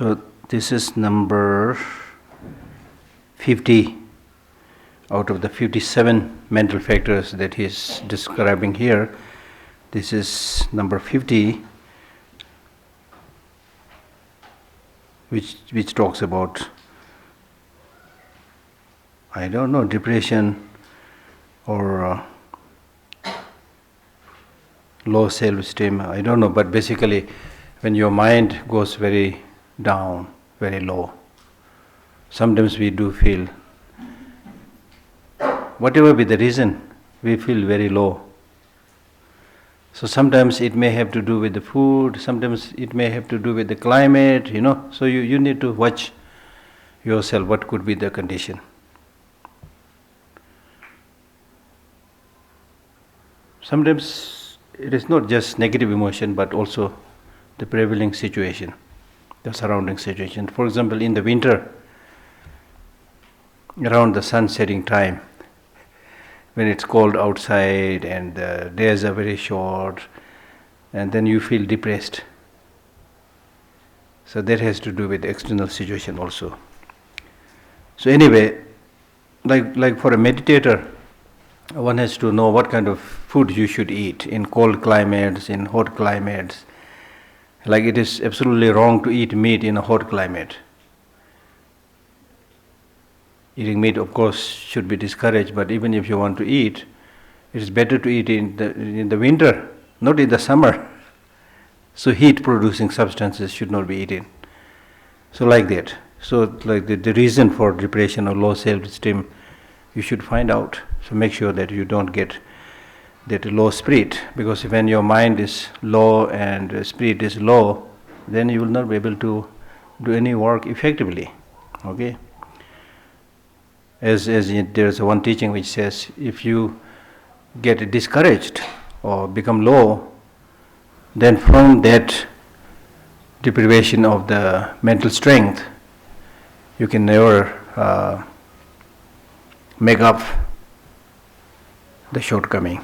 So this is number 50 out of the 57 mental factors that he is describing here. This is number 50, which talks about, I don't know, depression or low self-esteem, I don't know, but basically when your mind goes very down, very low, sometimes we do feel, whatever be the reason, we feel very low. So sometimes it may have to do with the food, sometimes it may have to do with the climate, so you need to watch yourself, what could be the condition. Sometimes it is not just negative emotion, but also the prevailing situation, the surrounding situation. For example, in the winter, around the sun setting time, when it's cold outside and the days are very short, and then you feel depressed. So that has to do with the external situation also. So anyway, like for a meditator, one has to know what kind of food you should eat in cold climates, in hot climates. Like it is absolutely wrong to eat meat in a hot climate. Eating meat, of course, should be discouraged, but even if you want to eat, it is better to eat in the winter, not in the summer. So heat-producing substances should not be eaten. So like that. So like the reason for depression or low self-esteem, you should find out. So make sure that you don't get that low spirit, because when your mind is low and spirit is low, then you will not be able to do any work effectively. Okay? As there's one teaching which says, if you get discouraged or become low, then from that deprivation of the mental strength, you can never make up the shortcoming.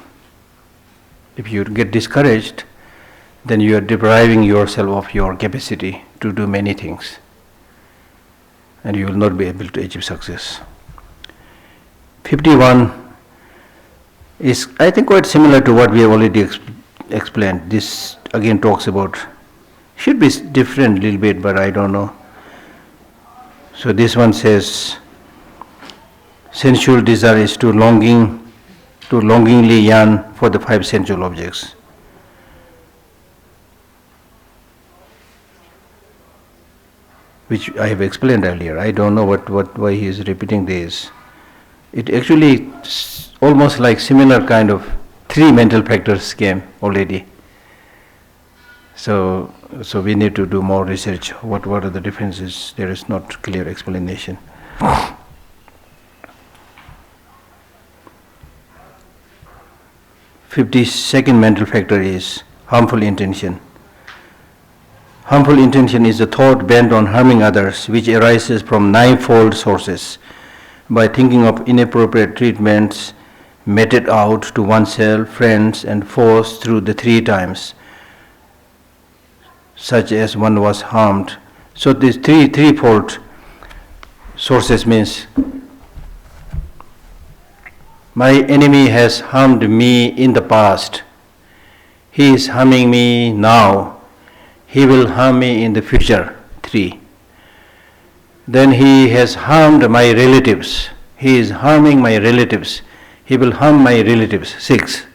If you get discouraged, then you are depriving yourself of your capacity to do many things, and you will not be able to achieve success. 51 is, I think, quite similar to what we have already explained. This again talks about, should be different a little bit, but I don't know. So this one says, sensual desire is to longingly yearn for the five sensual objects. Which I have explained earlier. I don't know why he is repeating this. It actually almost like similar kind of three mental factors came already. So we need to do more research. What are the differences? There is not clear explanation. 52nd mental factor is harmful intention. Harmful intention is a thought bent on harming others, which arises from ninefold sources. By thinking of inappropriate treatments meted out to oneself, friends, and foes through the three times, such as one was harmed. So these threefold sources means, my enemy has harmed me in the past. He is harming me now. He will harm me in the future. 3. Then he has harmed my relatives. He is harming my relatives. He will harm my relatives. 6.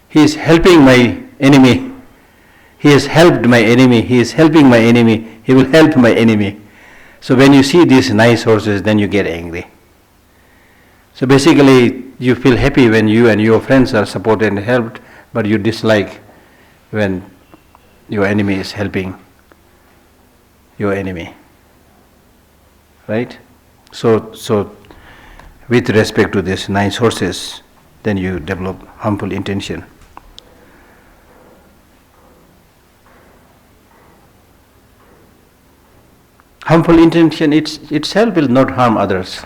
He is helping my enemy. He has helped my enemy. He is helping my enemy. He will help my enemy. So when you see these 9 sources, then you get angry. So basically, you feel happy when you and your friends are supported and helped, but you dislike when your enemy is helping your enemy. Right? So with respect to these 9 sources, then you develop harmful intention. Harmful intention itself will not harm others.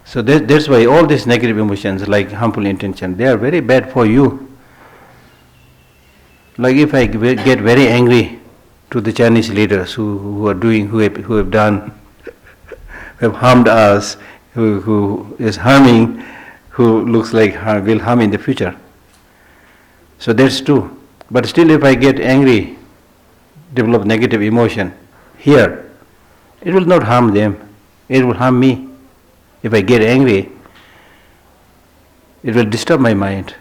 So that's why all these negative emotions like harmful intention, they are very bad for you. Like if I get very angry to the Chinese leaders who have harmed us, who is harming, who looks like will harm in the future. So that's true. But still, if I get angry, develop negative emotion here, it will not harm them. It will harm me. If I get angry, it will disturb my mind.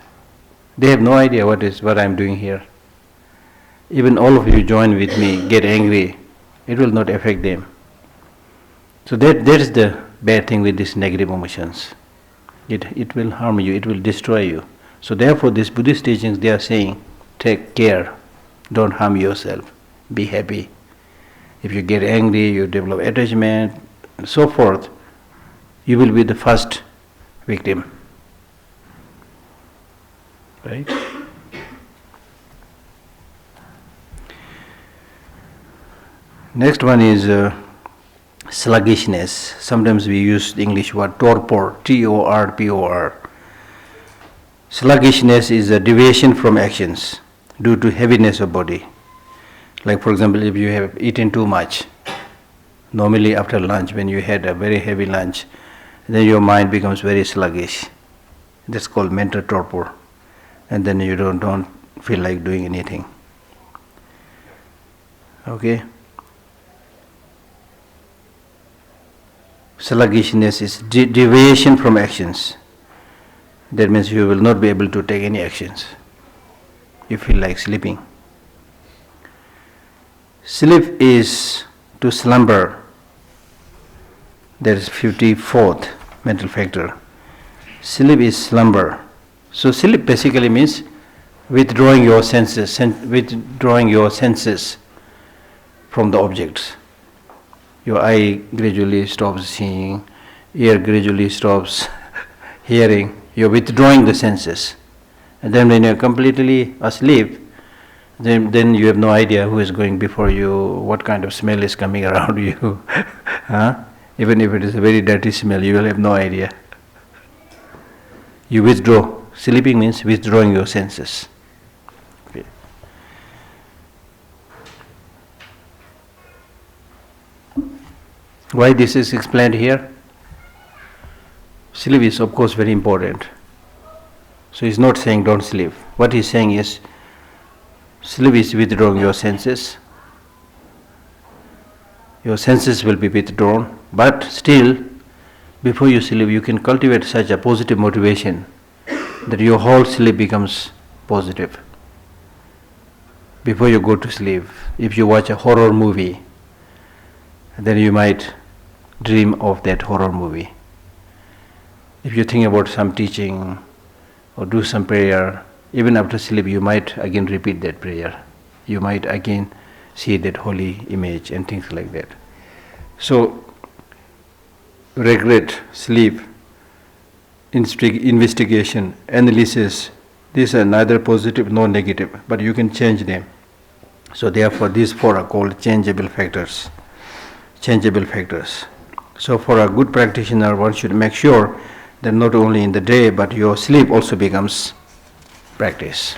They have no idea what I am doing here. Even all of you join with me, get angry, it will not affect them. So that is the bad thing with these negative emotions. It will harm you, it will destroy you. So therefore these Buddhist teachings, they are saying, take care, don't harm yourself, be happy. If you get angry, you develop attachment, and so forth, you will be the first victim. Right? Next one is sluggishness. Sometimes we use the English word torpor, T-O-R-P-O-R. Sluggishness is a deviation from actions due to heaviness of body. Like for example, if you have eaten too much, normally after lunch, when you had a very heavy lunch, then your mind becomes very sluggish. That's called mental torpor. And then you don't feel like doing anything. Okay? Sluggishness is deviation from actions. That means you will not be able to take any actions. You feel like sleeping. Sleep is to slumber. That is 54th mental factor. Sleep is slumber. So sleep basically means withdrawing your senses from the objects. Your eye gradually stops seeing, ear gradually stops hearing. You're withdrawing the senses. And then when you're completely asleep, then you have no idea who is going before you, what kind of smell is coming around you. Huh? Even if it is a very dirty smell, you will have no idea. You withdraw. Sleeping means withdrawing your senses. Okay. Why this is explained here? Sleep is of course very important. So he's not saying don't sleep. What he's saying is sleep is withdrawing your senses. Your senses will be withdrawn, but still before you sleep you can cultivate such a positive motivation that your whole sleep becomes positive. Before you go to sleep, if you watch a horror movie, then you might dream of that horror movie. If you think about some teaching or do some prayer, even after sleep you might again repeat that prayer. You might again see that holy image and things like that. So, regret, sleep, investigation, analysis, these are neither positive nor negative, but you can change them. So therefore these four are called changeable factors. Changeable factors. So for a good practitioner, one should make sure that not only in the day, but your sleep also becomes practice.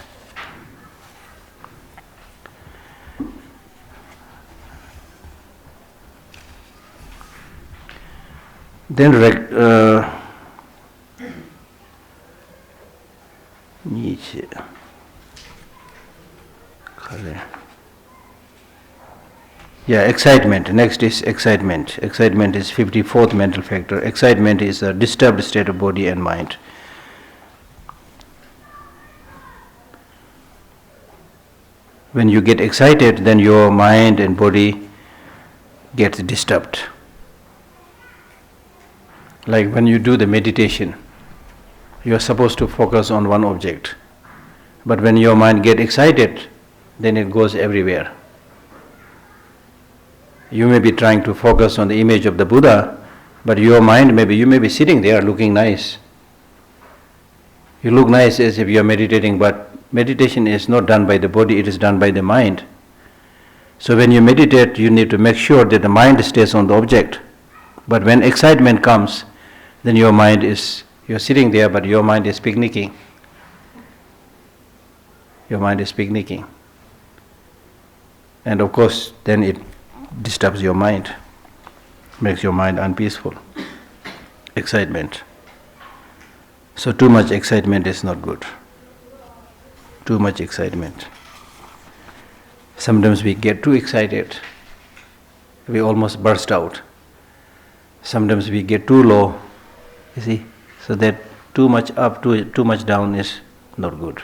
Then Nietzsche. Yeah, excitement. Next is excitement. Excitement is 54th mental factor. Excitement is a disturbed state of body and mind. When you get excited, then your mind and body gets disturbed. Like when you do the meditation, you are supposed to focus on one object. But when your mind gets excited, then it goes everywhere. You may be trying to focus on the image of the Buddha, but your mind you may be sitting there looking nice. You look nice as if you are meditating, but meditation is not done by the body, it is done by the mind. So when you meditate, you need to make sure that the mind stays on the object. But when excitement comes, then you're sitting there, but your mind is picnicking. Your mind is picnicking. And of course, then it disturbs your mind, makes your mind unpeaceful. Excitement. So too much excitement is not good. Too much excitement. Sometimes we get too excited. We almost burst out. Sometimes we get too low. You see? So that too much up, too much down is not good.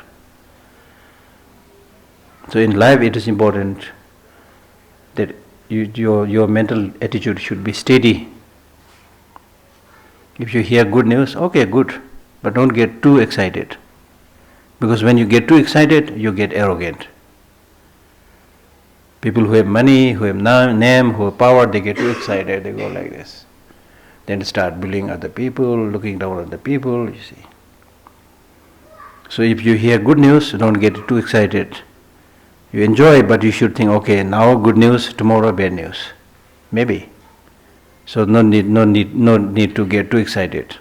So in life it is important that your mental attitude should be steady. If you hear good news, okay, good, but don't get too excited. Because when you get too excited, you get arrogant. People who have money, who have name, who have power, they get too excited, they go like this. Then start bullying other people, looking down on the people, you see. So if you hear good news, don't get too excited. You enjoy, but you should think, okay, now good news, tomorrow bad news. Maybe. So no need to get too excited.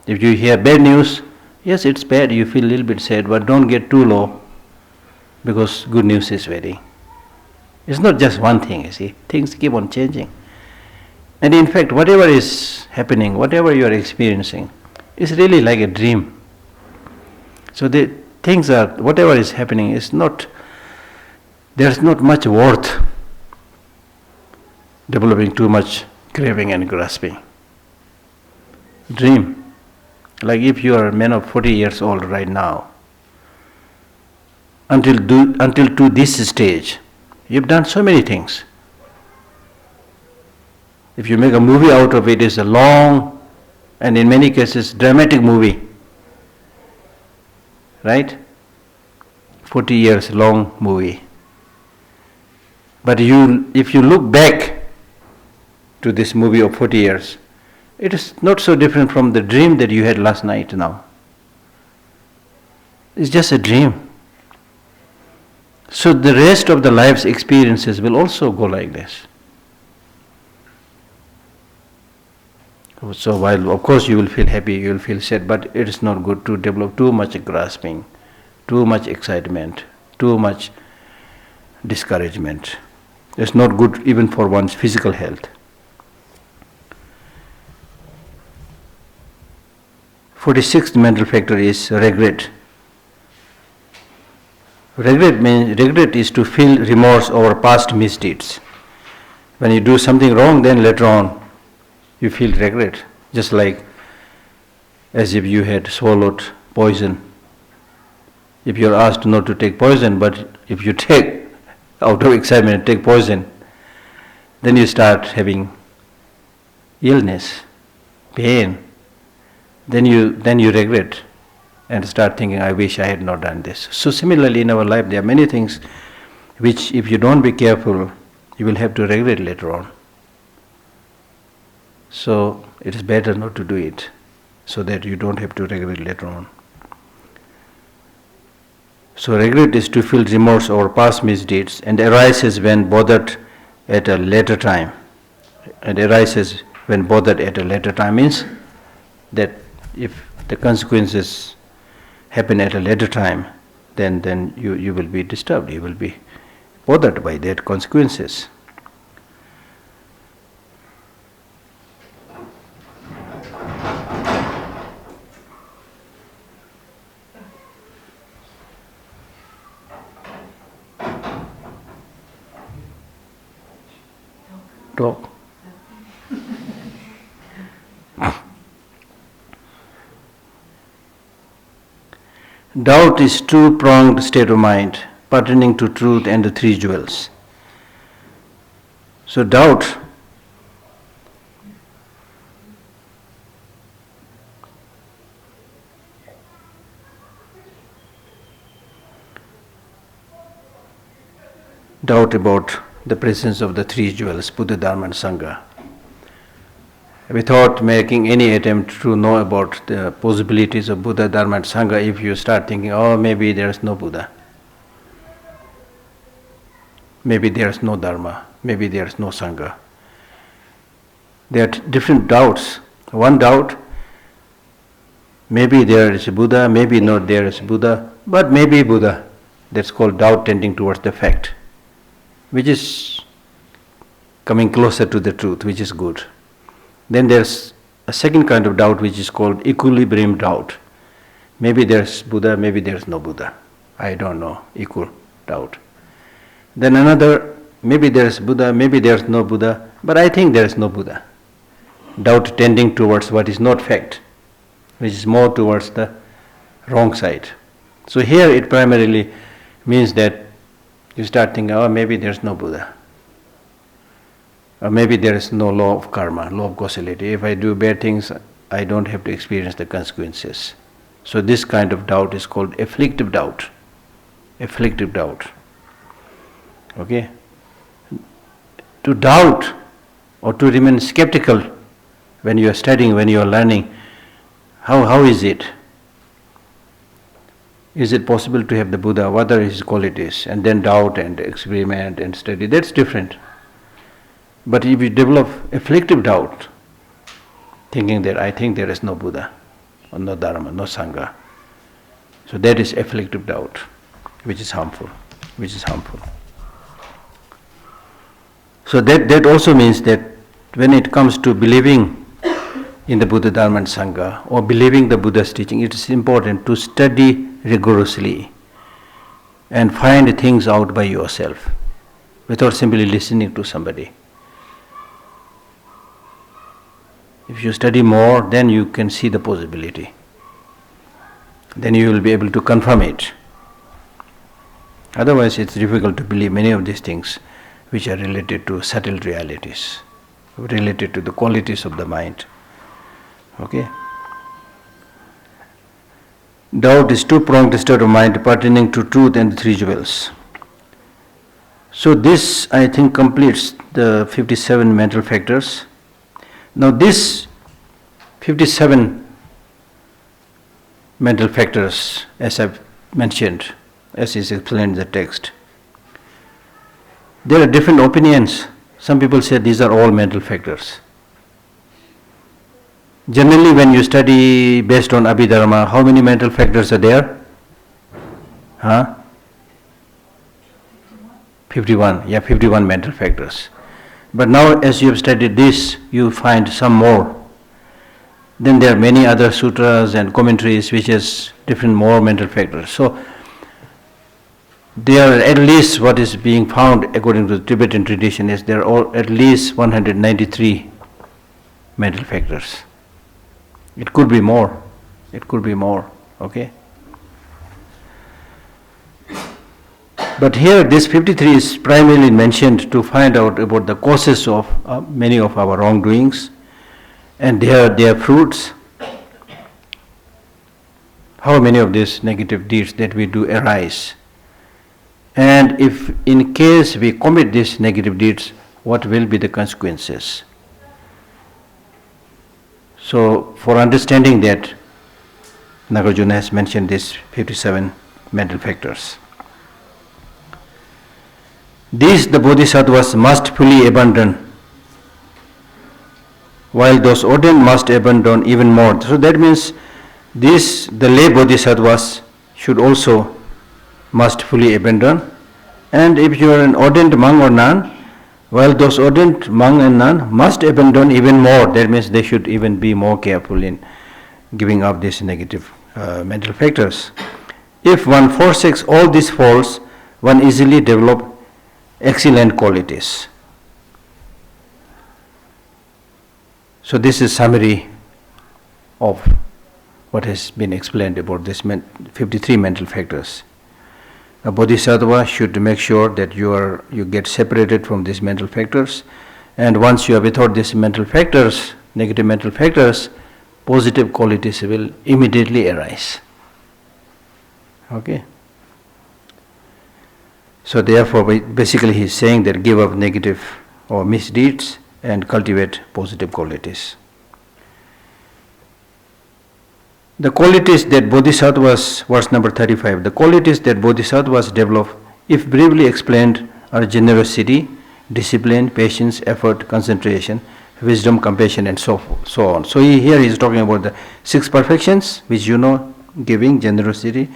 If you hear bad news, yes, it's bad, you feel a little bit sad, but don't get too low, because good news is waiting. It's not just one thing, you see. Things keep on changing. And in fact, whatever is happening, whatever you are experiencing, is really like a dream. So the things are, whatever is happening is not, there's not much worth developing too much craving and grasping. Dream. Like if you are a man of 40 years old right now, until to this stage, you've done so many things. If you make a movie out of it, it's a long and in many cases dramatic movie. Right? 40 years long movie. But if you look back to this movie of 40 years, it is not so different from the dream that you had last night now. It's just a dream. So the rest of the life's experiences will also go like this. So while of course you will feel happy, you will feel sad, but it is not good to develop too much grasping, too much excitement, too much discouragement. It's not good even for one's physical health. 46th mental factor is regret. Regret is to feel remorse over past misdeeds. When you do something wrong, then later on you feel regret, just like as if you had swallowed poison. If you are asked not to take poison, but if you take, out of excitement, take poison, then you start having illness, pain. Then you regret and start thinking, I wish I had not done this. So similarly in our life, there are many things which if you don't be careful, you will have to regret later on. So it is better not to do it, so that you don't have to regret later on. So regret is to feel remorse over past misdeeds and arises when bothered at a later time. And arises when bothered at a later time means that if the consequences happen at a later time, then you will be disturbed, you will be bothered by that consequences. Talk. Doubt is two-pronged state of mind pertaining to truth and the three jewels. So doubt about the presence of the three jewels, Buddha, Dharma and Sangha, without making any attempt to know about the possibilities of Buddha, Dharma and Sangha. If you start thinking, oh, maybe there is no Buddha, maybe there is no Dharma, maybe there is no Sangha. There are different doubts. One doubt, maybe there is a Buddha, maybe not there is Buddha, but maybe Buddha. That's called doubt tending towards the fact. which is coming closer to the truth, which is good. Then there's a second kind of doubt which is called equilibrium doubt. Maybe there's Buddha, maybe there's no Buddha. I don't know, equal doubt. Then another, maybe there's Buddha, maybe there's no Buddha, but I think there's no Buddha. Doubt tending towards what is not fact, which is more towards the wrong side. So here it primarily means that you start thinking, oh, maybe there's no Buddha. Or maybe there is no law of karma, law of causality. If I do bad things, I don't have to experience the consequences. So this kind of doubt is called afflictive doubt. Afflictive doubt. Okay? To doubt or to remain skeptical when you are studying, when you are learning, how is it? Is it possible to have the Buddha? What are his qualities? And then doubt and experiment and study. That's different. But if you develop afflictive doubt, thinking that I think there is no Buddha, or no Dharma, no Sangha, so that is afflictive doubt, which is harmful. So that also means that when it comes to believing in the Buddha, Dharma and Sangha, or believing the Buddha's teaching, it is important to study rigorously and find things out by yourself, without simply listening to somebody. If you study more, then you can see the possibility. Then you will be able to confirm it. Otherwise, it's difficult to believe many of these things which are related to subtle realities, related to the qualities of the mind. Okay? Doubt is two-pronged state of mind pertaining to truth and the three jewels. So this, I think, completes the 57 mental factors. Now this 57 mental factors, as I've mentioned, as is explained in the text, there are different opinions. Some people say these are all mental factors. Generally, when you study based on Abhidharma, how many mental factors are there? 51. Yeah, 51 mental factors. But now as you have studied this, you find some more. Then there are many other sutras and commentaries which has different more mental factors. So there are at least, what is being found according to the Tibetan tradition, is there are at least 193 mental factors. It could be more. Okay? But here this 53 is primarily mentioned to find out about the causes of many of our wrongdoings and their fruits. How many of these negative deeds that we do arise? And if in case we commit these negative deeds, what will be the consequences? So for understanding that, Nagarjuna has mentioned these 57 mental factors. These the bodhisattvas must fully abandon, while those ordained must abandon even more. So that means these, the lay bodhisattvas, should also must fully abandon. And if you are an ordained monk or nun, while those ordained monk and nun must abandon even more. That means they should even be more careful in giving up these negative mental factors. If one forsakes all these faults, one easily develops excellent qualities. So this is summary of what has been explained about this 53 mental factors. A bodhisattva should make sure that you get separated from these mental factors, and once you are without these mental factors, negative mental factors, positive qualities will immediately arise. Okay? So therefore, basically he is saying that give up negative or misdeeds and cultivate positive qualities. The qualities that bodhisattvas, verse number 35, the qualities that bodhisattvas develop, if briefly explained, are generosity, discipline, patience, effort, concentration, wisdom, compassion, and so on. So here he is talking about the 6 perfections, which you know: giving, generosity,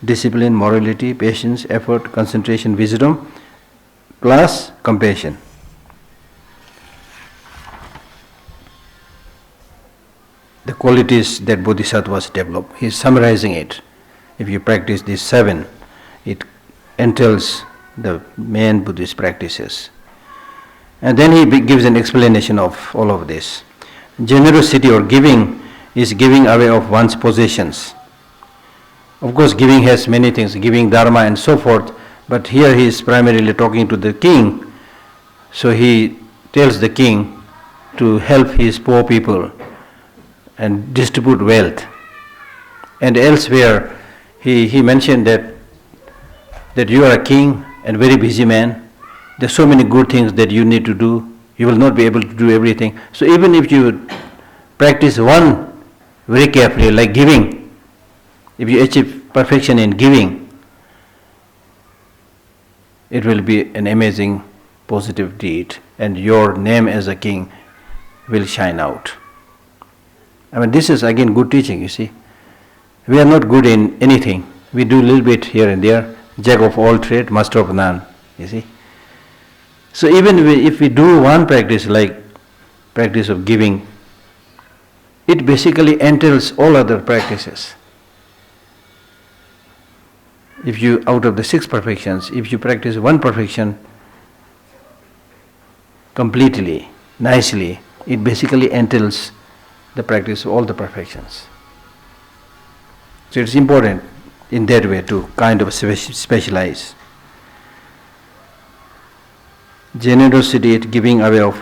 discipline, morality, patience, effort, concentration, wisdom. plus compassion. The qualities that bodhisattvas develop. He is summarizing it. If you practice these 7, it entails the main Buddhist practices. And then he gives an explanation of all of this. Generosity or giving is giving away of one's possessions. Of course, giving has many things, giving dharma and so forth, but here he is primarily talking to the king. So he tells the king to help his poor people and distribute wealth. And elsewhere, he mentioned that you are a king and very busy man. There are so many good things that you need to do. You will not be able to do everything. So even if you practice one very carefully, like giving, if you achieve perfection in giving, it will be an amazing positive deed, and your name as a king will shine out. I mean, this is again good teaching, you see. We are not good in anything. We do a little bit here and there, jack of all trade, master of none, you see. So even if we do one practice like practice of giving, it basically entails all other practices. If you, out of the 6 perfections, if you practice one perfection completely, nicely, it basically entails the practice of all the perfections. So it's important in that way to kind of specialize. Generosity is giving away of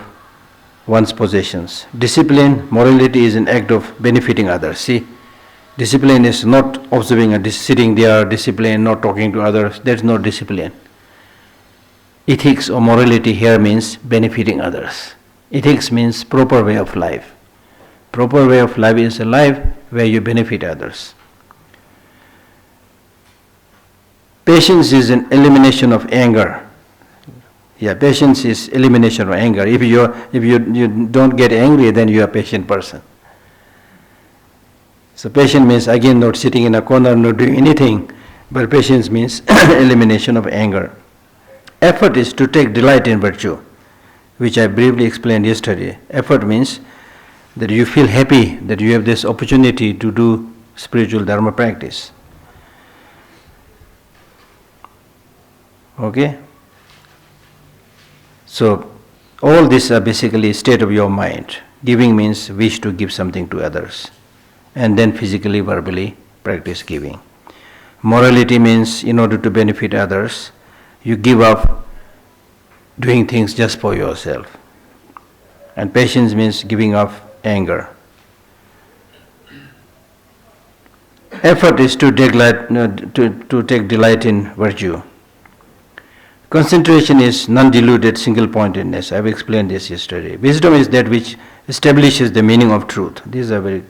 one's possessions. Discipline, morality is an act of benefiting others. See, discipline is not observing and sitting there, discipline, not talking to others. That's not discipline. Ethics or morality here means benefiting others. Ethics means proper way of life. Proper way of life is a life where you benefit others. Patience is an elimination of anger. Yeah, patience is elimination of anger. If you don't get angry, then you are a patient person. So patient means again not sitting in a corner, not doing anything, but patience means elimination of anger. Effort is to take delight in virtue, which I briefly explained yesterday. Effort means that you feel happy that you have this opportunity to do spiritual dharma practice. Okay? So all these are basically state of your mind. Giving means wish to give something to others, and then physically, verbally practice giving. Morality means in order to benefit others, you give up doing things just for yourself. And patience means giving up anger. Effort is to take delight in virtue. Concentration is non-diluted single-pointedness. I have explained this yesterday. Wisdom is that which establishes the meaning of truth. These are very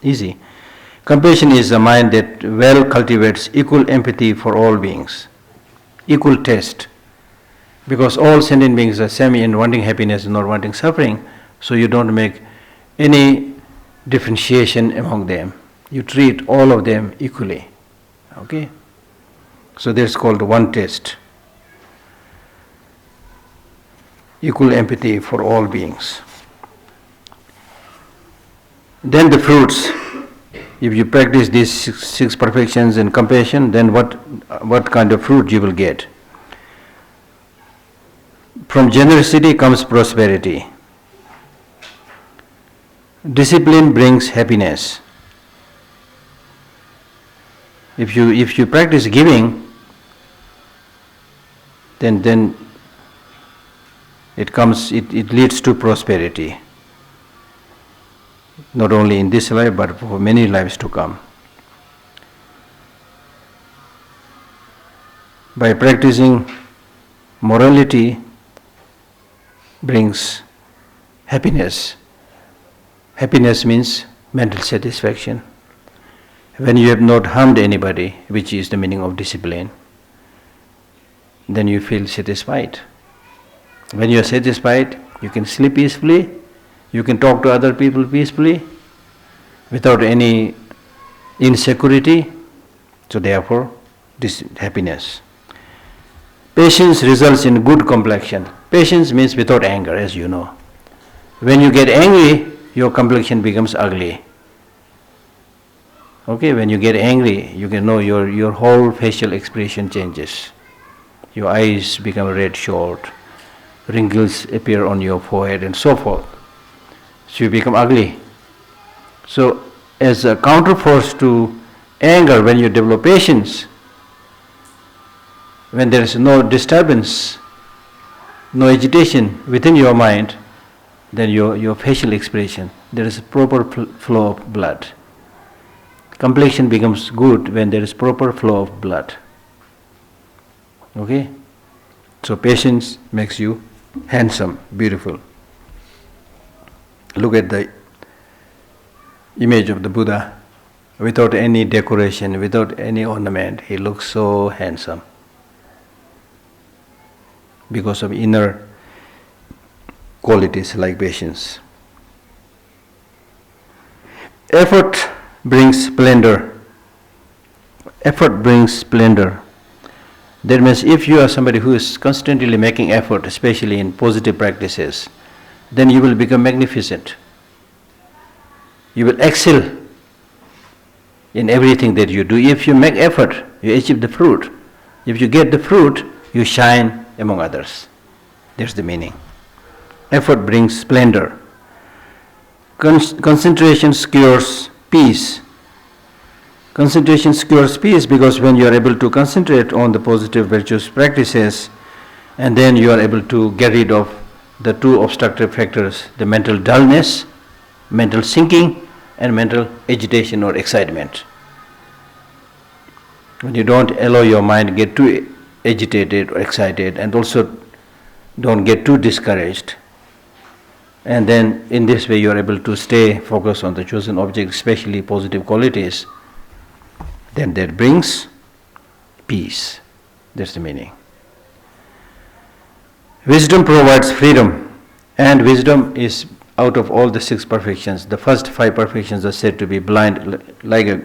easy. Compassion is a mind that well cultivates equal empathy for all beings, equal taste. Because all sentient beings are same in wanting happiness and not wanting suffering, so you don't make any differentiation among them. You treat all of them equally. Okay? So that's called one taste. Equal empathy for all beings. Then the fruits. If you practice these six perfections and compassion, then what kind of fruit you will get? From generosity comes prosperity. Discipline brings happiness. If you practice giving, then it leads to prosperity. Not only in this life, but for many lives to come. By practicing morality brings happiness. Happiness means mental satisfaction. When you have not harmed anybody, which is the meaning of discipline, then you feel satisfied. When you are satisfied, you can sleep peacefully, you can talk to other people peacefully, without any insecurity. So therefore, this happiness. Patience results in good complexion. Patience means without anger, as you know. When you get angry, your complexion becomes ugly. Okay, when you get angry, you can know your whole facial expression changes. Your eyes become red short, wrinkles appear on your forehead and so forth. So you become ugly. So as a counterforce to anger, when you develop patience, when there is no disturbance, no agitation within your mind, then your facial expression, there is a proper flow of blood. Complexion becomes good when there is proper flow of blood. Okay? So patience makes you handsome, beautiful. Look at the image of the Buddha. Without any decoration, without any ornament, he looks so handsome. Because of inner qualities like patience. Effort brings splendor. Effort brings splendor. That means if you are somebody who is constantly making effort, especially in positive practices, then you will become magnificent. You will excel in everything that you do. If you make effort, you achieve the fruit. If you get the fruit, you shine among others. That's the meaning. Effort brings splendor. Concentration secures peace. Concentration secures peace because when you are able to concentrate on the positive virtuous practices, and then you are able to get rid of the two obstructive factors, the mental dullness, mental sinking, and mental agitation or excitement. When you don't allow your mind get too agitated or excited, and also don't get too discouraged, and then in this way you are able to stay focused on the chosen object, especially positive qualities, then that brings peace. That's the meaning. Wisdom provides freedom, and wisdom is out of all the 6 perfections. The first 5 perfections are said to be blind, like a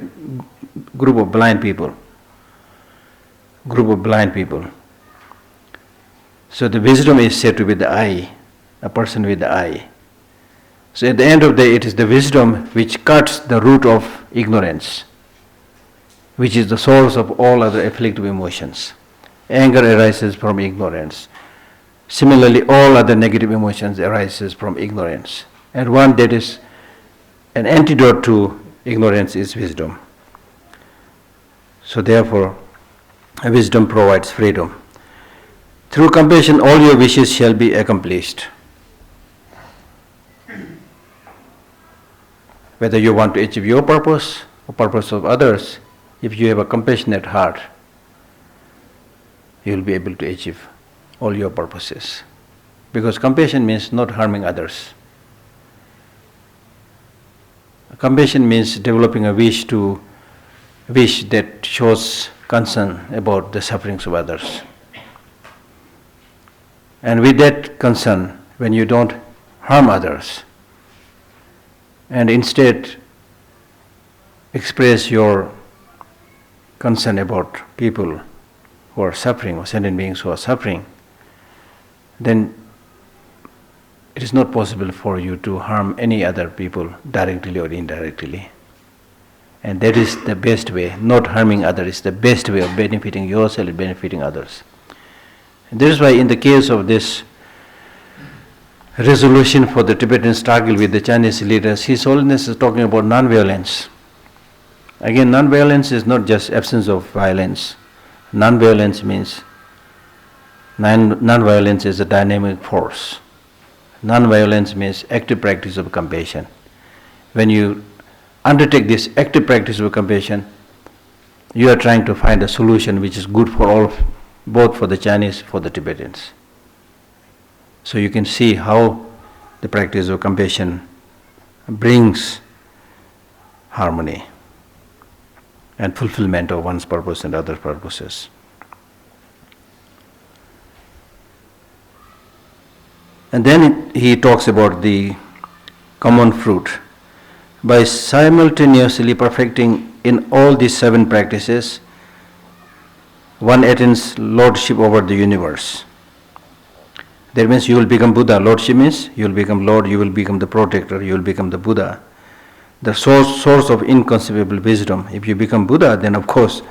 group of blind people. So the wisdom is said to be the eye, a person with the eye. So at the end of the day, it is the wisdom which cuts the root of ignorance, which is the source of all other afflictive emotions. Anger arises from ignorance. Similarly, all other negative emotions arises from ignorance. And one that is an antidote to ignorance is wisdom. So therefore, wisdom provides freedom. Through compassion, all your wishes shall be accomplished. Whether you want to achieve your purpose or purpose of others, if you have a compassionate heart, you will be able to achieve all your purposes. Because compassion means not harming others. Compassion means developing a wish that shows concern about the sufferings of others. And with that concern, when you don't harm others, and instead express your concern about people who are suffering, or sentient beings who are suffering, then it is not possible for you to harm any other people directly or indirectly. And that is the best way. Not harming others is the best way of benefiting yourself and benefiting others. And that is why in the case of this resolution for the Tibetan struggle with the Chinese leaders, His Holiness is talking about non-violence. Again, non-violence is not just absence of violence. Non-violence means non-violence is a dynamic force. Non-violence means active practice of compassion. When you undertake this active practice of compassion, you are trying to find a solution which is good for all, both for the Chinese, for the Tibetans. So you can see how the practice of compassion brings harmony and fulfillment of one's purpose and other purposes. And then he talks about the common fruit. By simultaneously perfecting in all these 7 practices, one attains lordship over the universe. That means you will become Buddha. Lordship means you will become Lord, you will become the protector, you will become the Buddha. The source of inconceivable wisdom. If you become Buddha, then of course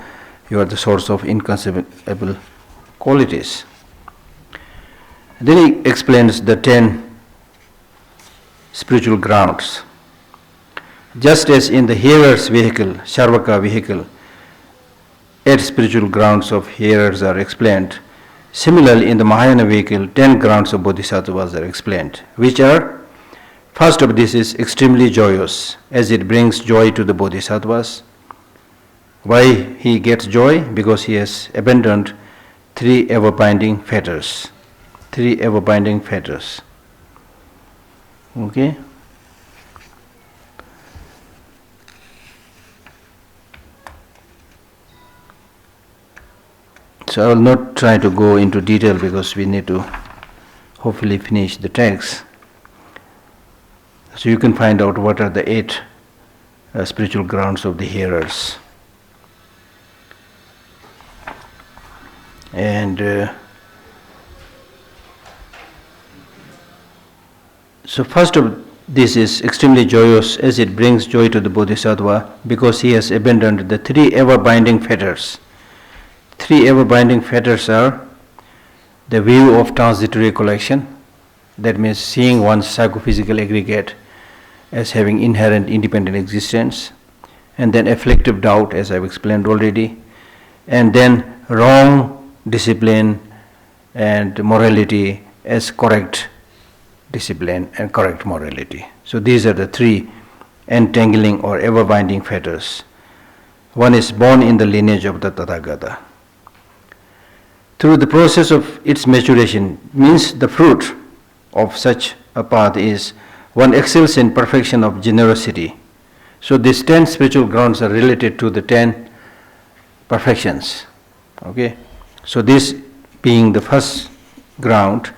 you are the source of inconceivable qualities. Then he explains the 10 spiritual grounds. Just as in the hearer's vehicle, Sharvaka vehicle, 8 spiritual grounds of hearers are explained. Similarly, in the Mahayana vehicle, 10 grounds of bodhisattvas are explained, which are: first of this is extremely joyous, as it brings joy to the bodhisattvas. Why he gets joy? Because he has abandoned 3 ever-binding fetters. 3 ever-binding fetters. Okay? So I will not try to go into detail because we need to hopefully finish the text. So you can find out what are the 8 spiritual grounds of the hearers. And so first of this is extremely joyous, as it brings joy to the bodhisattva, because he has abandoned the 3 ever-binding fetters. 3 ever-binding fetters are the view of transitory recollection, that means seeing one's psychophysical aggregate as having inherent independent existence, and then afflictive doubt, as I've explained already, and then wrong discipline and morality as correct discipline and correct morality. So these are the 3 entangling or ever-binding fetters. One is born in the lineage of the Tathagata. Through the process of its maturation, means the fruit of such a path is one excels in perfection of generosity. So these 10 spiritual grounds are related to the 10 perfections. Okay? So this being the first ground,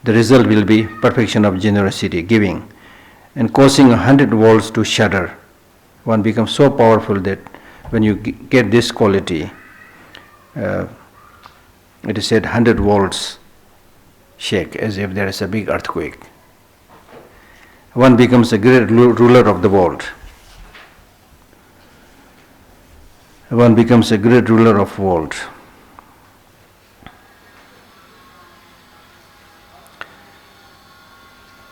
the result will be perfection of generosity, giving, and causing 100 worlds to shudder. One becomes so powerful that when you get this quality, it is said 100 worlds shake as if there is a big earthquake. One becomes a great ruler of the world. One becomes a great ruler of the world.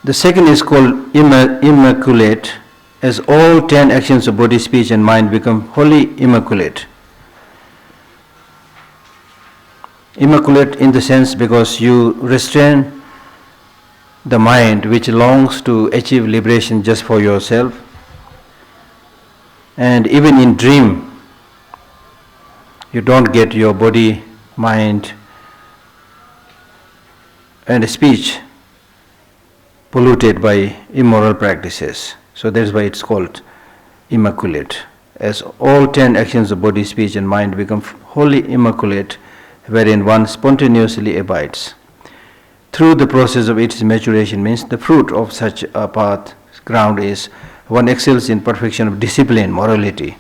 The second is called immaculate, as all 10 actions of body, speech and mind become wholly immaculate. Immaculate in the sense because you restrain the mind which longs to achieve liberation just for yourself. And even in dream, you don't get your body, mind and speech polluted by immoral practices. So that's why it's called immaculate. As all 10 actions of body, speech and mind become wholly immaculate, wherein one spontaneously abides. Through the process of its maturation, means the fruit of such a path ground is one excels in perfection of discipline, morality,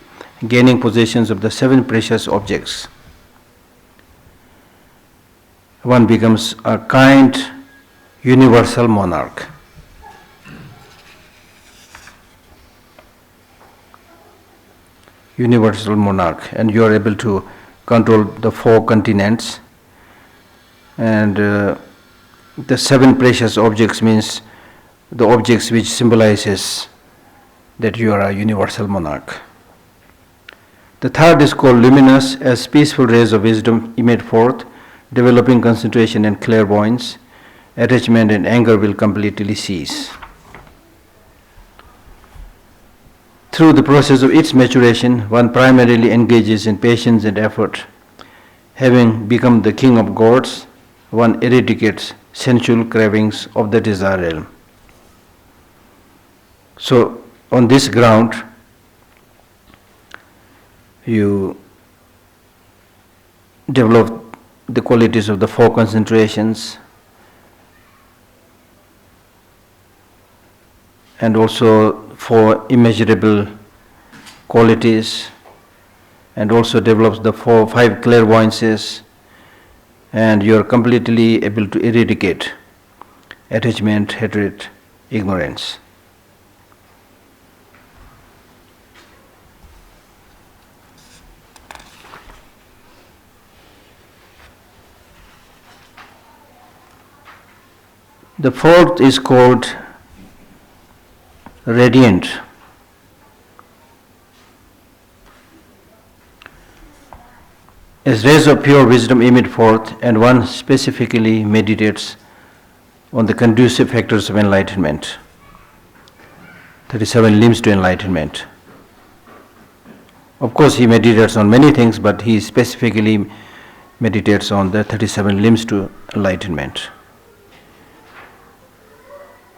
gaining possessions of the 7 precious objects. One becomes a kind, universal monarch. Universal monarch, and you are able to control the 4 continents, and the 7 precious objects means the objects which symbolizes that you are a universal monarch. The third is called luminous, as peaceful rays of wisdom emit forth, developing concentration and clairvoyance. Attachment and anger will completely cease. Through the process of its maturation, one primarily engages in patience and effort. Having become the king of gods, one eradicates sensual cravings of the desire realm. So, on this ground, you develop the qualities of the 4 concentrations, and also 4 immeasurable qualities, and also develops the 5 clairvoyances, and you are completely able to eradicate attachment, hatred, ignorance. The 4th is called radiant. As rays of pure wisdom emit forth, and one specifically meditates on the conducive factors of enlightenment. 37 limbs to enlightenment. Of course, he meditates on many things, but he specifically meditates on the 37 limbs to enlightenment.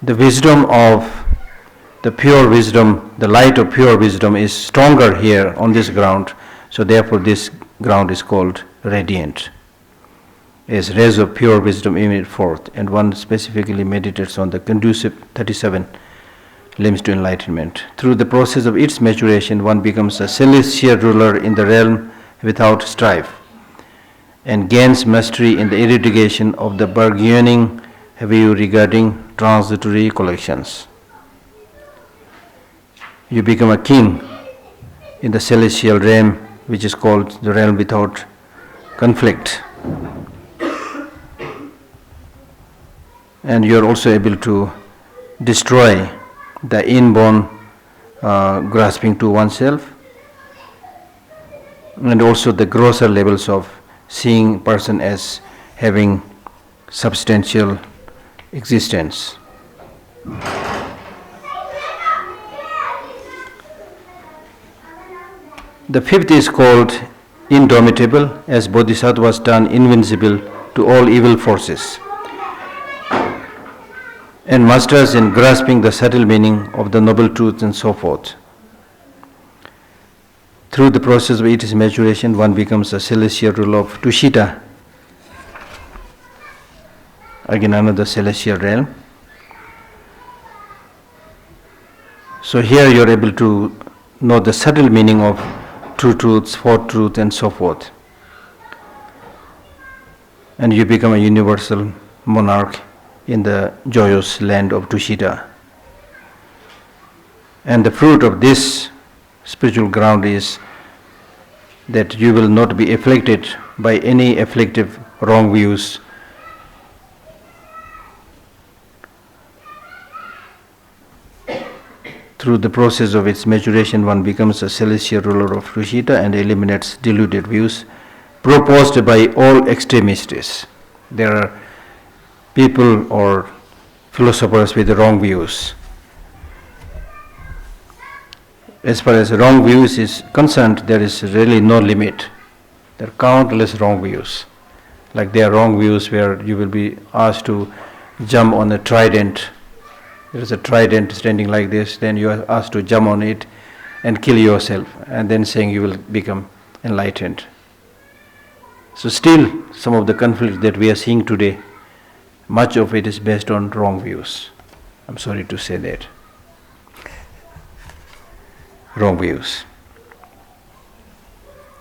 The wisdom of the pure wisdom, the light of pure wisdom is stronger here on this ground, so therefore this ground is called radiant. As rays of pure wisdom emit forth, and one specifically meditates on the conducive 37 limbs to enlightenment. Through the process of its maturation, one becomes a celestial ruler in the realm without strife, and gains mastery in the eradication of the bargaining view regarding transitory collections. You become a king in the celestial realm, which is called the realm without conflict. And you are also able to destroy the inborn grasping to oneself, and also the grosser levels of seeing person as having substantial existence. The 5th is called indomitable, as bodhisattvas turn invincible to all evil forces, and masters in grasping the subtle meaning of the noble truths and so forth. Through the process of its maturation, one becomes a celestial ruler of Tushita, again another celestial realm. So here you are able to know the subtle meaning of true truths, fourth truth, and so forth. And you become a universal monarch in the joyous land of Tushita. And the fruit of this spiritual ground is that you will not be afflicted by any afflictive wrong views. Through the process of its maturation, one becomes a celestial ruler of Tushita and eliminates deluded views proposed by all extremists. There are people or philosophers with wrong views. As far as wrong views is concerned, there is really no limit. There are countless wrong views. Like there are wrong views where you will be asked to jump on a trident. There is a trident standing like this, then you are asked to jump on it and kill yourself, and then saying you will become enlightened. So still, some of the conflicts that we are seeing today, much of it is based on wrong views. I'm sorry to say that. Wrong views.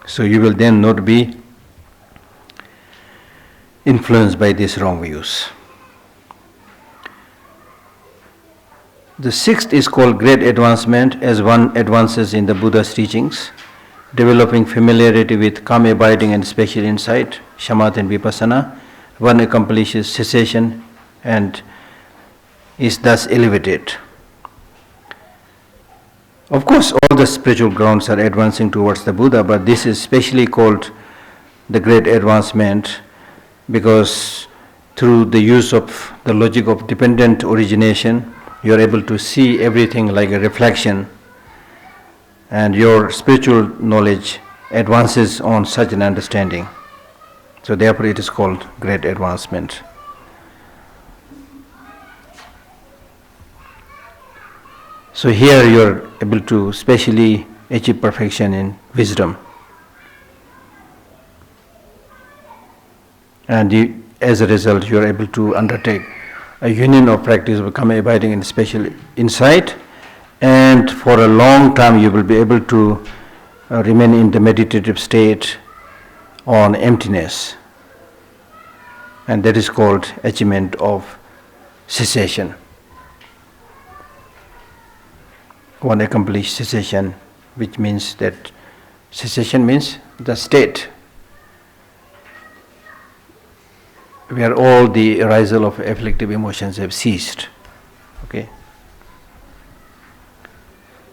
So you will then not be influenced by these wrong views. The 6th is called great advancement, as one advances in the Buddha's teachings, developing familiarity with calm abiding and special insight, shamatha and vipassana. One accomplishes cessation and is thus elevated. Of course, all the spiritual grounds are advancing towards the Buddha, but this is specially called the great advancement because through the use of the logic of dependent origination, you are able to see everything like a reflection, and your spiritual knowledge advances on such an understanding. So therefore it is called great advancement. So here you are able to specially achieve perfection in wisdom. And as a result, you are able to undertake a union of practice of become abiding in special insight, and for a long time you will be able to remain in the meditative state on emptiness, and that is called achievement of cessation. One accomplished cessation, which means that cessation means the state where all the arisal of afflictive emotions have ceased, okay,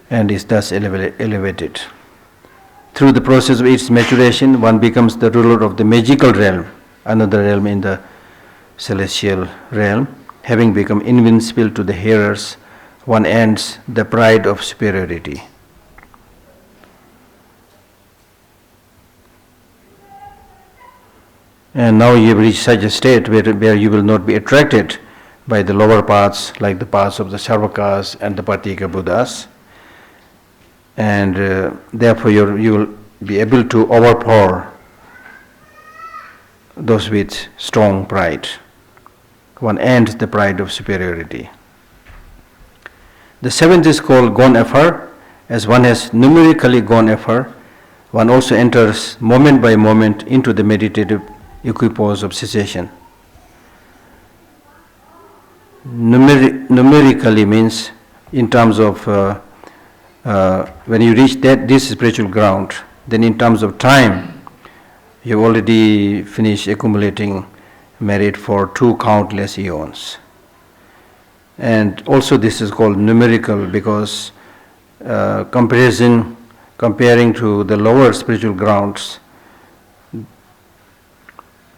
and is thus elevated. Through the process of its maturation, one becomes the ruler of the magical realm, another realm in the celestial realm. Having become invincible to the hearers, one ends the pride of superiority. And now you have reached such a state where you will not be attracted by the lower paths, like the paths of the Sarvakas and the Patika Buddhas, and therefore you will be able to overpower those with strong pride. One ends the pride of superiority. The seventh is called gone afar. As one has numerically gone afar, one also enters moment by moment into the meditative equipoise of cessation. Numerically means in terms of when you reach this spiritual ground, then in terms of time, you already finished accumulating merit for 2 countless eons. And also this is called numerical because comparing to the lower spiritual grounds,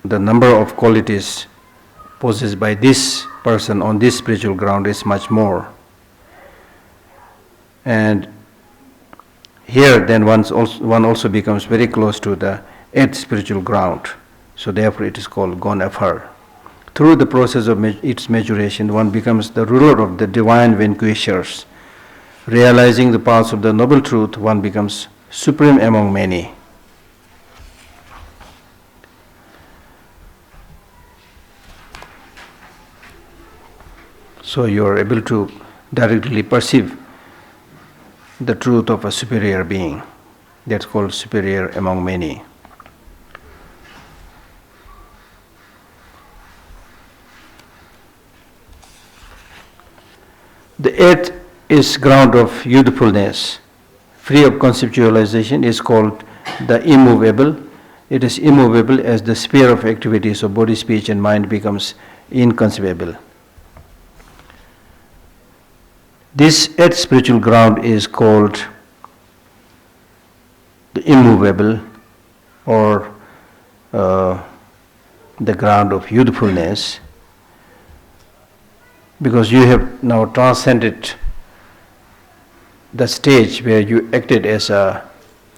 the number of qualities possessed by this person on this spiritual ground is much more. And here then one also becomes very close to the 8th spiritual ground. So therefore it is called gone afar. Through the process of its maturation, one becomes the ruler of the divine vanquishers. Realizing the paths of the noble truth, one becomes supreme among many. So you are able to directly perceive the truth of a superior being. That's called superior among many. The 8th is ground of youthfulness, free of conceptualization, is called the immovable. It is immovable as the sphere of activities of body, speech and mind becomes inconceivable. This 8th spiritual ground is called the immovable, or the ground of youthfulness, because you have now transcended the stage where you acted as a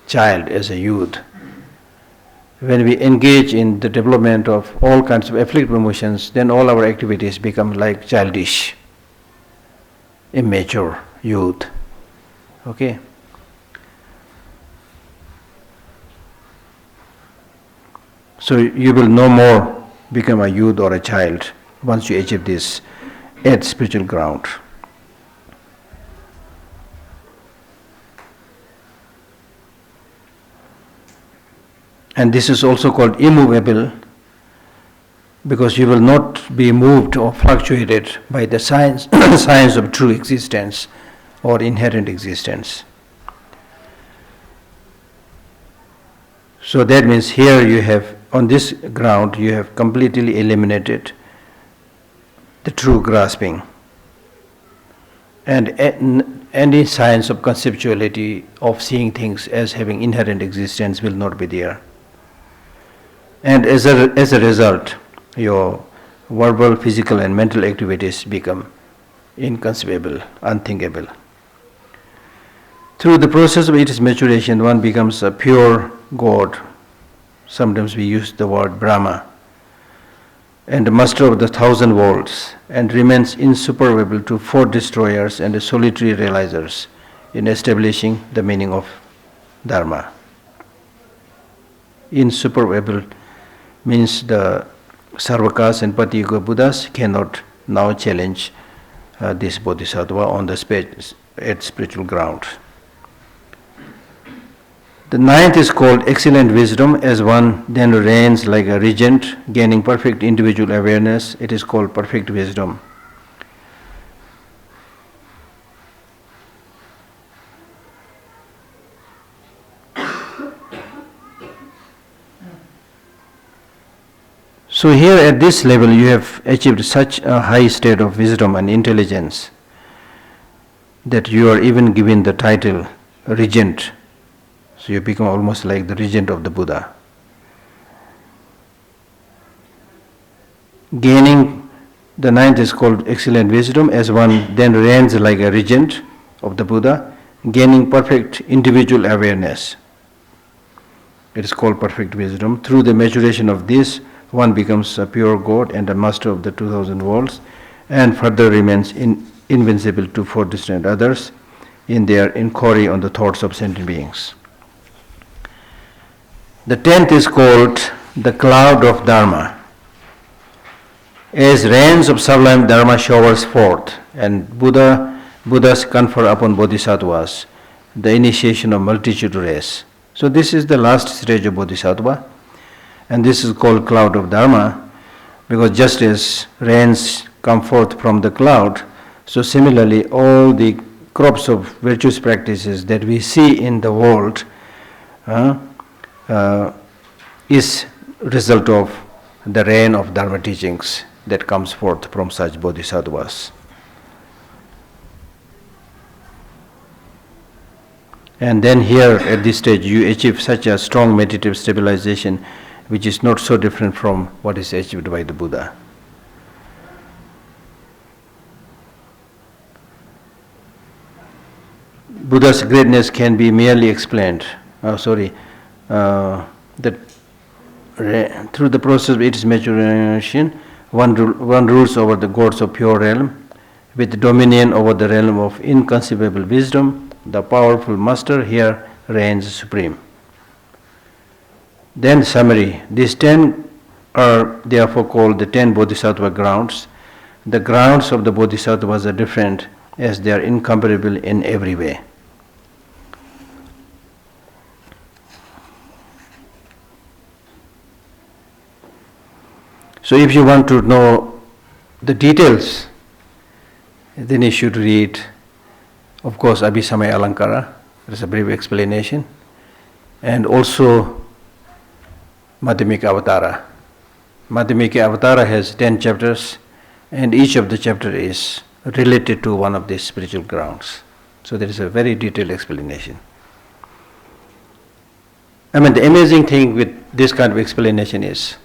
child, as a youth. When we engage in the development of all kinds of afflictive emotions, then all our activities become like childish, immature youth. Okay? So you will no more become a youth or a child once you achieve this 8th spiritual ground. And this is also called immovable because you will not be moved or fluctuated by the science of true existence or inherent existence. So that means here you have, on this ground, you have completely eliminated the true grasping, and any science of conceptuality of seeing things as having inherent existence will not be there. And as a result, your verbal, physical and mental activities become inconceivable, unthinkable. Through the process of its maturation, one becomes a pure God. Sometimes we use the word Brahma, and the master of the 1,000 worlds, and remains insuperable to 4 destroyers and the solitary realizers in establishing the meaning of Dharma. Insuperable means the Sarvakas and Patika Buddhas cannot now challenge this Bodhisattva on the 8th spiritual ground. The ninth is called excellent wisdom, as one then reigns like a regent, gaining perfect individual awareness. It is called perfect wisdom. So here at this level you have achieved such a high state of wisdom and intelligence that you are even given the title regent. So you become almost like the regent of the Buddha. Gaining the ninth is called excellent wisdom, as one then reigns like a regent of the Buddha, gaining perfect individual awareness. It is called perfect wisdom. Through the maturation of this, one becomes a pure God and a master of the 2000 worlds, and further remains invincible to four distant others in their inquiry on the thoughts of sentient beings. The 10th is called the cloud of Dharma. As rains of sublime Dharma showers forth, and Buddhas confer upon bodhisattvas the initiation of multitude race. So this is the last stage of bodhisattva, and this is called cloud of Dharma, because just as rains come forth from the cloud, so similarly all the crops of virtuous practices that we see in the world is result of the rain of Dharma teachings that comes forth from such bodhisattvas. And then here at this stage you achieve such a strong meditative stabilization which is not so different from what is achieved by the Buddha. Buddha's greatness can be merely explained. That through the process of its maturation, one rules over the gods of pure realm, with dominion over the realm of inconceivable wisdom. The powerful master here reigns supreme. Then summary. These 10 are therefore called the 10 bodhisattva grounds. The grounds of the bodhisattvas are different as they are incomparable in every way. So if you want to know the details, then you should read, of course, Abhisamaya Alankara. There's a brief explanation. And also Madhyamika Avatara. Madhyamika Avatara has 10 chapters, and each of the chapter is related to one of these spiritual grounds. So there is a very detailed explanation. I mean, the amazing thing with this kind of explanation is,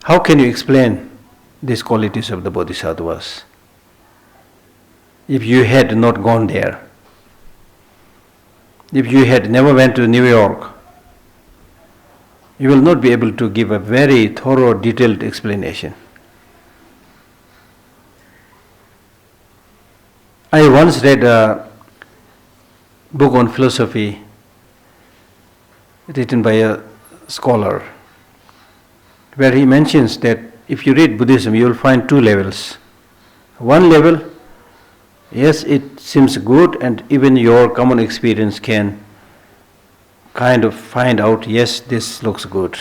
how can you explain these qualities of the bodhisattvas if you had not gone there? If you had never went to New York, you will not be able to give a very thorough, detailed explanation. I once read a book on philosophy written by a scholar, where he mentions that if you read Buddhism, you will find two levels. One level, yes, it seems good, and even your common experience can kind of find out, yes, this looks good.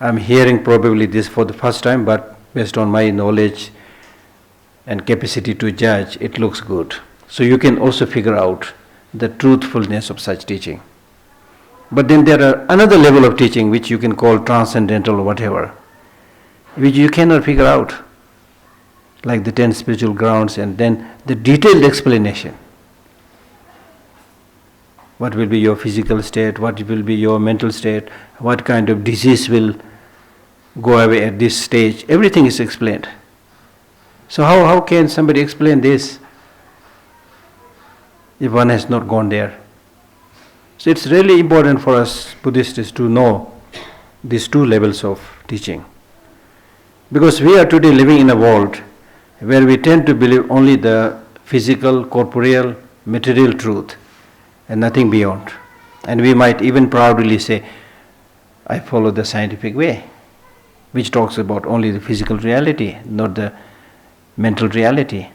I'm hearing probably this for the first time, but based on my knowledge and capacity to judge, it looks good. So you can also figure out the truthfulness of such teaching. But then there are another level of teaching which you can call transcendental or whatever, which you cannot figure out, like the 10 spiritual grounds, and then the detailed explanation. What will be your physical state, what will be your mental state, what kind of disease will go away at this stage, everything is explained. So how can somebody explain this if one has not gone there? So it's really important for us Buddhists to know these two levels of teaching. Because we are today living in a world where we tend to believe only the physical, corporeal, material truth and nothing beyond. And we might even proudly say, I follow the scientific way, which talks about only the physical reality, not the mental reality.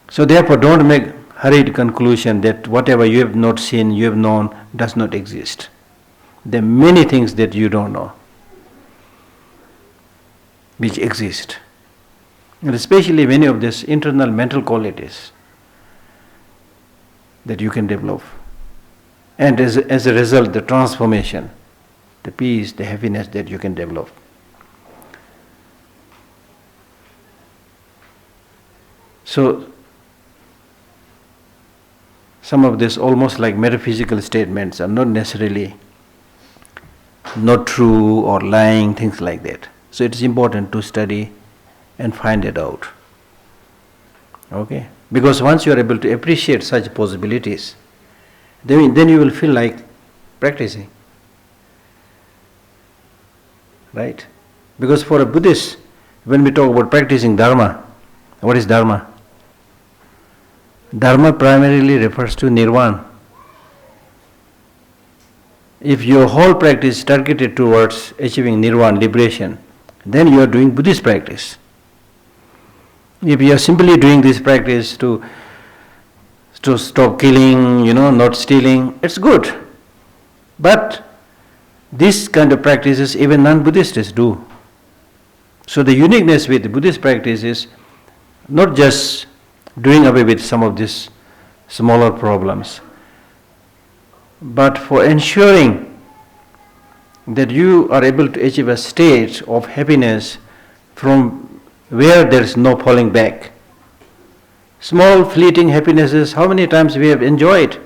So therefore don't make hurried conclusion that whatever you have not seen, you have known, does not exist. There are many things that you don't know, which exist. And especially many of these internal mental qualities that you can develop. And as a result, the transformation, the peace, the happiness that you can develop. So, some of these almost like metaphysical statements are not necessarily not true or lying, things like that. So it's important to study and find it out. Okay? Because once you are able to appreciate such possibilities, then you will feel like practicing. Right? Because for a Buddhist, when we talk about practicing Dharma, what is Dharma? Dharma primarily refers to Nirvana. If your whole practice is targeted towards achieving Nirvana, liberation, then you are doing Buddhist practice. If you are simply doing this practice to stop killing, not stealing, it's good. But this kind of practices even non-Buddhists do. So the uniqueness with Buddhist practice is not just doing away with some of these smaller problems, but for ensuring that you are able to achieve a state of happiness from where there is no falling back. Small fleeting happinesses, how many times we have enjoyed?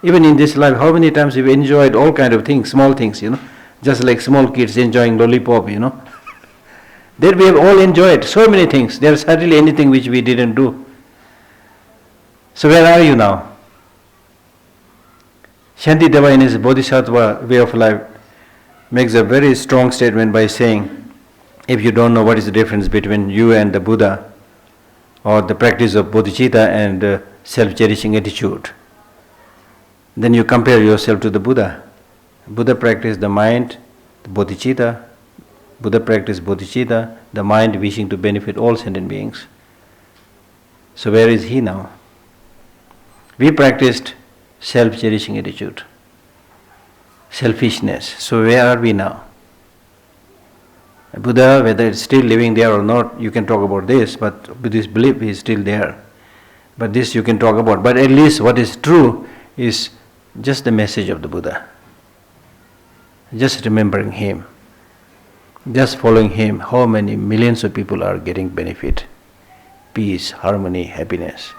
Even in this life, how many times we've enjoyed all kind of things, small things, just like small kids enjoying lollipop, That we have all enjoyed so many things. There is hardly anything which we didn't do. So where are you now? Shantideva in his Bodhisattva way of life makes a very strong statement by saying, if you don't know what is the difference between you and the Buddha, or the practice of bodhicitta and self-cherishing attitude, then you compare yourself to the Buddha. Buddha practiced the mind, the bodhicitta. Buddha practiced bodhicitta, the mind wishing to benefit all sentient beings. So where is he now? We practiced self-cherishing attitude, selfishness. So where are we now? Buddha, whether it's still living there or not, you can talk about this, but Buddhist belief is still there. But this you can talk about. But at least what is true is just the message of the Buddha. Just remembering him. Just following him. How many millions of people are getting benefit? Peace, harmony, happiness.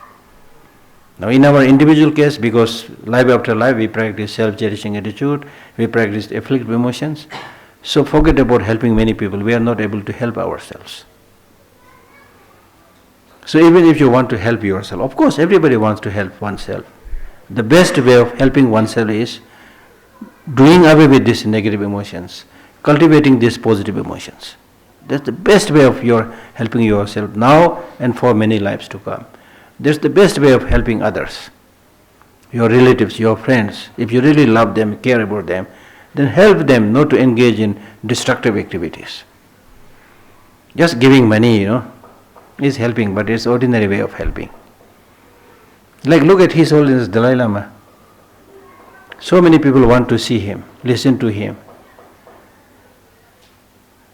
Now in our individual case, because life after life we practice self-cherishing attitude, we practice afflictive emotions, so forget about helping many people, we are not able to help ourselves. So even if you want to help yourself, of course everybody wants to help oneself. The best way of helping oneself is doing away with these negative emotions, cultivating these positive emotions. That's the best way of your helping yourself now and for many lives to come. That's the best way of helping others, your relatives, your friends. If you really love them, care about them, then help them not to engage in destructive activities. Just giving money, is helping, but it's ordinary way of helping. Like look at His Holiness Dalai Lama. So many people want to see him, listen to him.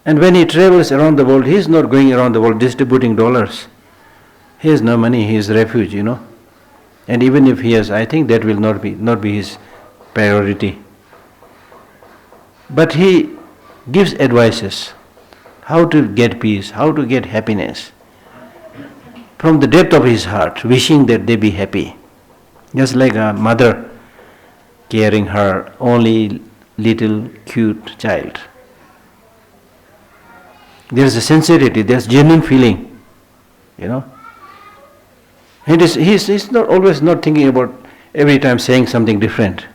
And when he travels around the world, he is not going around the world distributing dollars. He has no money, he is refuge, And even if he has, I think that will not be his priority. But he gives advices, how to get peace, how to get happiness. From the depth of his heart, wishing that they be happy. Just like a mother caring her only little cute child. There is a sincerity, there is genuine feeling, He's not always not thinking about every time saying something different.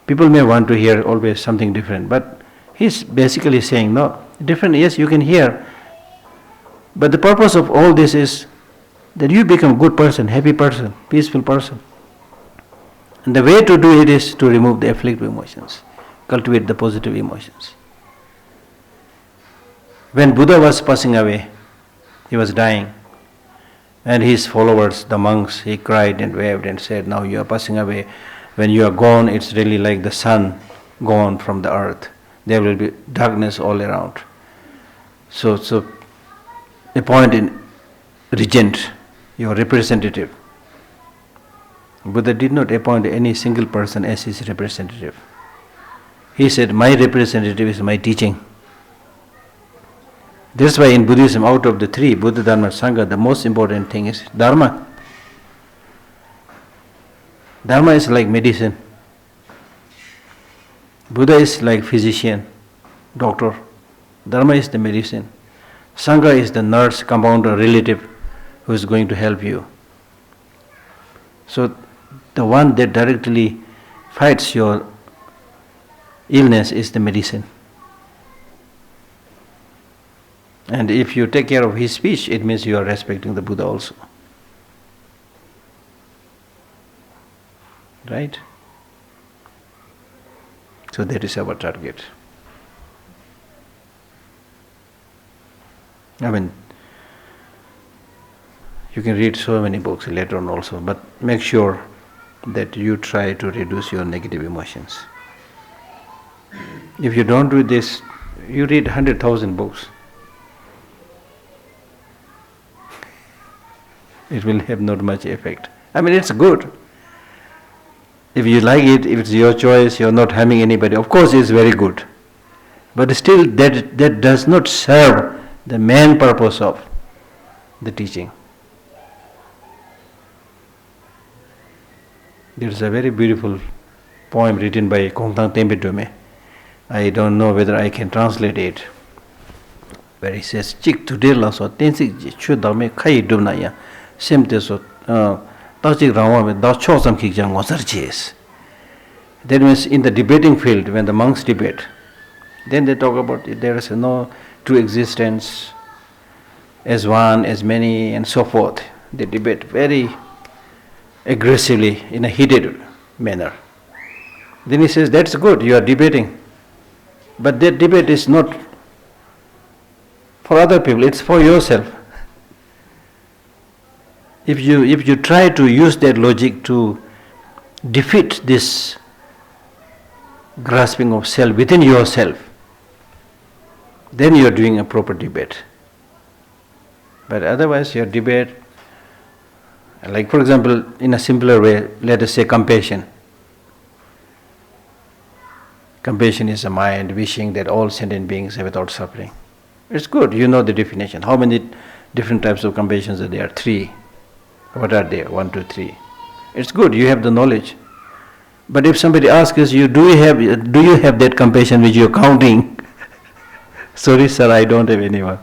People may want to hear always something different, but he's basically saying, no, different, yes, you can hear. But the purpose of all this is that you become a good person, happy person, peaceful person. And the way to do it is to remove the afflictive emotions, cultivate the positive emotions. When Buddha was passing away, he was dying, And his followers, the monks, he cried and waved and said, now you are passing away. When you are gone, it's really like the sun gone from the earth. There will be darkness all around. So appoint a regent, your representative. Buddha did not appoint any single person as his representative. He said, my representative is my teaching. That's why in Buddhism, out of the three, Buddha, Dharma, Sangha, the most important thing is Dharma. Dharma is like medicine. Buddha is like physician, doctor. Dharma is the medicine. Sangha is the nurse, compounder, relative who is going to help you. So the one that directly fights your illness is the medicine. And if you take care of his speech, it means you are respecting the Buddha also. Right? So that is our target. I mean, you can read so many books later on also, but make sure that you try to reduce your negative emotions. If you don't do this, you read 100,000 books. It will have not much effect. I mean, it's good. If you like it, if it's your choice, you're not harming anybody, of course it's very good. But still that does not serve the main purpose of the teaching. There's a very beautiful poem written by Kongtang Tempe Dome. I don't know whether I can translate it. Where he says, Chik today la so tensik chudame kai dumna ya semte so tachik rawa me da chosam kikjang wasar ches. That means in the debating field, when the monks debate, then they talk about it, there is no true existence as one, as many, and so forth. They debate very aggressively in a heated manner. Then he says, that's good, you are debating. But that debate is not for other people, it's for yourself. If you try to use that logic to defeat this grasping of self within yourself, then you are doing a proper debate. But otherwise your debate, like for example, in a simpler way, let us say compassion. Compassion is a mind wishing that all sentient beings are without suffering. It's good, you know the definition. How many different types of compassions are there? 3. What are they? 1, 2, 3. It's good, you have the knowledge. But if somebody asks you, do you have that compassion which you are counting? Sorry sir, I don't have anyone.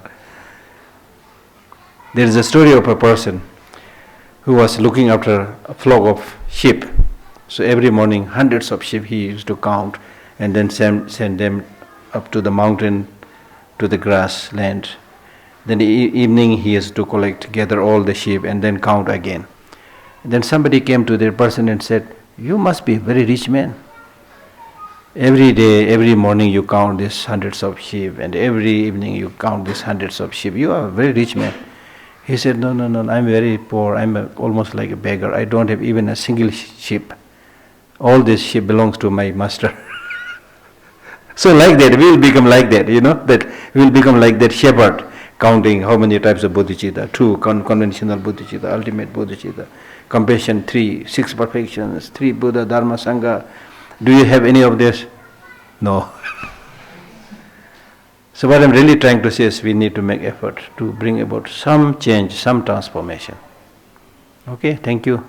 There is a story of a person who was looking after a flock of sheep. So every morning hundreds of sheep he used to count and then send them up to the mountain, to the grassland. Then the evening he has to gather all the sheep and then count again. Then somebody came to the person and said, you must be a very rich man. Every day, every morning you count these hundreds of sheep and every evening you count these hundreds of sheep. You are a very rich man. He said, no, I'm very poor. I'm almost like a beggar. I don't have even a single sheep. All this sheep belongs to my master. So like that, we will become like that, that we will become like that shepherd, counting how many types of bodhicitta, 2 conventional bodhicitta, ultimate bodhicitta, compassion 3, 6 perfections, 3 Buddha, Dharma, Sangha. Do you have any of this? No. So what I'm really trying to say is we need to make effort to bring about some change, some transformation. Okay, thank you.